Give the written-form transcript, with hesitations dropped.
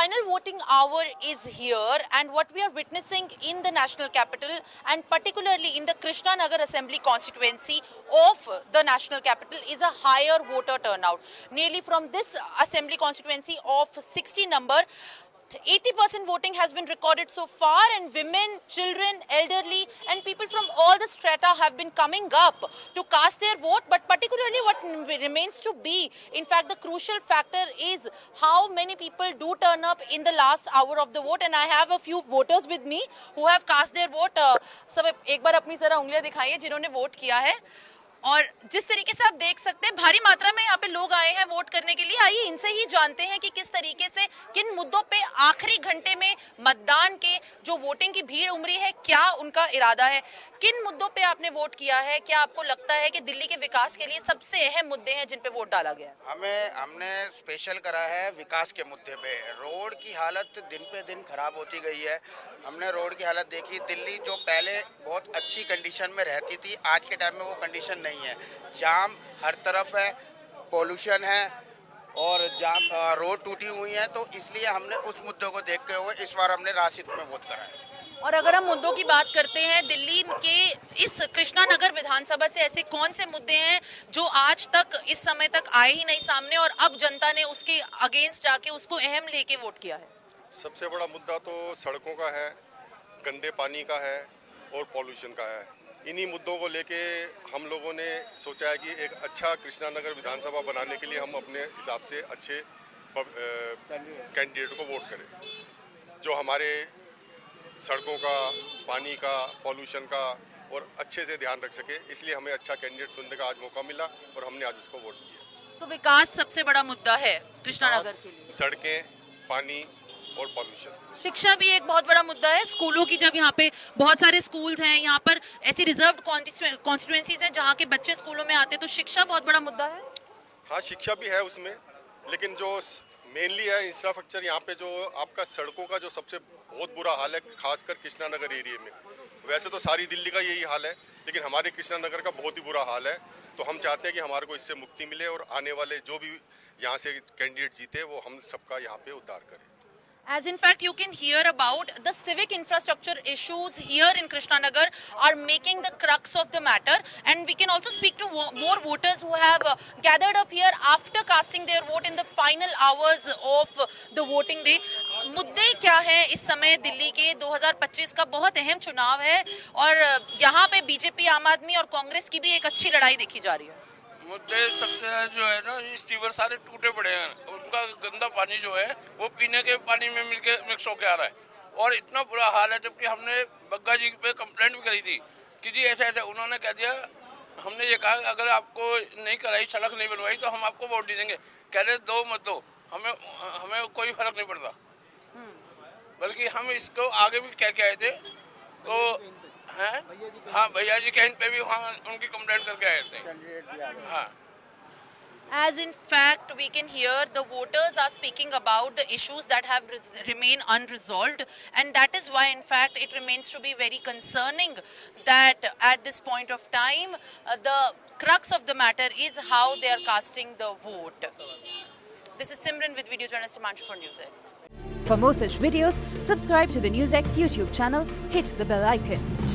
final voting hour is here, and what we are witnessing in the national capital and particularly in the Krishnanagar Assembly constituency of the national capital is a higher voter turnout. Nearly from this assembly constituency of 60 number, 80% voting has been recorded so far, and women, children, elderly and people from all the strata have been coming up to cast their vote. But particularly what remains to be, in fact, the crucial factor is how many people do turn up in the last hour of the vote. And I have a few voters with me who have cast their vote. सब एक बार अपनी जरा उंगलियां दिखाइए जिन्होंने vote किया है। और जिस तरीके से आप देख सकते हैं भारी मात्रा में यहाँ पे लोग आए हैं वोट करने के लिए। आइए इनसे ही जानते हैं कि किस तरीके से किन मुद्दों पे आखिरी घंटे में मतदान के जो वोटिंग की भीड़ उमड़ी है, क्या उनका इरादा है, किन मुद्दों पे आपने वोट किया है, क्या आपको लगता है कि दिल्ली के विकास के लिए सबसे अहम मुद्दे हैं जिन पे वोट डाला गया है? हमने स्पेशल करा है विकास के मुद्दे पे। रोड की हालत दिन पे दिन खराब होती गई है। हमने रोड की हालत देखी। दिल्ली जो पहले बहुत अच्छी कंडीशन में रहती थी, आज के टाइम में वो कंडीशन नहीं है। जाम हर तरफ है, पोल्यूशन है और जाम रोड टूटी हुई है। तो इसलिए हमने उस मुद्दे को देखते हुए इस बार हमने राशिद में वोट करा है। और अगर हम मुद्दों की बात करते हैं, दिल्ली के इस कृष्णानगर विधानसभा से ऐसे कौन से मुद्दे हैं जो आज तक इस समय तक आए ही नहीं सामने और अब जनता ने उसके अगेंस्ट जाके उसको अहम लेके वोट किया है? सबसे बड़ा मुद्दा तो सड़कों का है, गंदे पानी का है और पॉल्यूशन का है। इन्हीं मुद्दों को लेके हम लोगों ने सोचा है कि एक अच्छा कृष्णानगर विधानसभा बनाने के लिए हम अपने हिसाब से अच्छे कैंडिडेट को वोट करें जो हमारे सड़कों का, पानी का, पॉल्यूशन का और अच्छे से ध्यान रख सके। इसलिए हमें अच्छा कैंडिडेट चुनने का आज मौका मिला और हमने आज उसको वोट किया। तो विकास सबसे बड़ा मुद्दा है कृष्णानगर के लिए। सड़कें, पानी और पॉल्यूशन। शिक्षा भी एक बहुत बड़ा मुद्दा है। स्कूलों की, जब यहाँ पे बहुत सारे स्कूल्स हैं, यहाँ पर ऐसी रिजर्व्ड कॉन्स्टिट्यूएंसीज हैं जहाँ के बच्चे स्कूलों में आते हैं, तो शिक्षा बहुत बड़ा मुद्दा है। हाँ, शिक्षा भी है उसमें, लेकिन जो मेनली है इंफ्रास्ट्रक्चर, यहाँ पे जो आपका सड़कों का जो सबसे बहुत बुरा हाल है, खासकर कृष्णानगर एरिया में। वैसे तो सारी दिल्ली का यही हाल है, लेकिन हमारे कृष्णानगर का बहुत ही बुरा हाल है। तो हम चाहते हैं कि हमारे को इससे मुक्ति मिले और आने वाले जो भी यहाँ से कैंडिडेट जीते वो हम सबका यहाँ पे उद्धार करें। As in fact, you can hear about the civic infrastructure issues here in Krishnanagar are making the crux of the matter, and we can also speak to more voters who have gathered up here after casting their vote in the final hours of the voting day. मुद्दे क्या है इस समय दिल्ली के? 2025 का बहुत अहम चुनाव है और यहाँ पे बीजेपी, आम आदमी और कांग्रेस की भी एक अच्छी लड़ाई देखी जा रही है। मुद्दे सबसे जो है ना, ये स्टीवर सारे टूटे पड़े हैं। उनका गंदा पानी जो है वो पीने के पानी में मिक्स होके आ रहा है और इतना बुरा हाल है। जबकि हमने बग्गा जी पे कंप्लेंट भी करी थी कि जी ऐसे ऐसे, उन्होंने कह दिया, हमने ये कहा अगर आपको नहीं कराई, सड़क नहीं बनवाई तो हम आपको वोट दे देंगे। कह रहे दो मत दो, हमें कोई फर्क नहीं पड़ता। बल्कि हम इसको आगे भी कह के आए थे। तो हाँ, भैया जी कैंप पे भी वहाँ उनकी कंप्लेंट करके आए थे। हाँ। As in fact, we can hear the voters are speaking about the issues that have remained unresolved, and that is why, in fact, it remains to be very concerning that at this point of time, the crux of the matter is how they are casting the vote. This is Simran with video journalist Himanshu for NewsX. For more such videos, subscribe to the NewsX YouTube channel, hit the bell icon.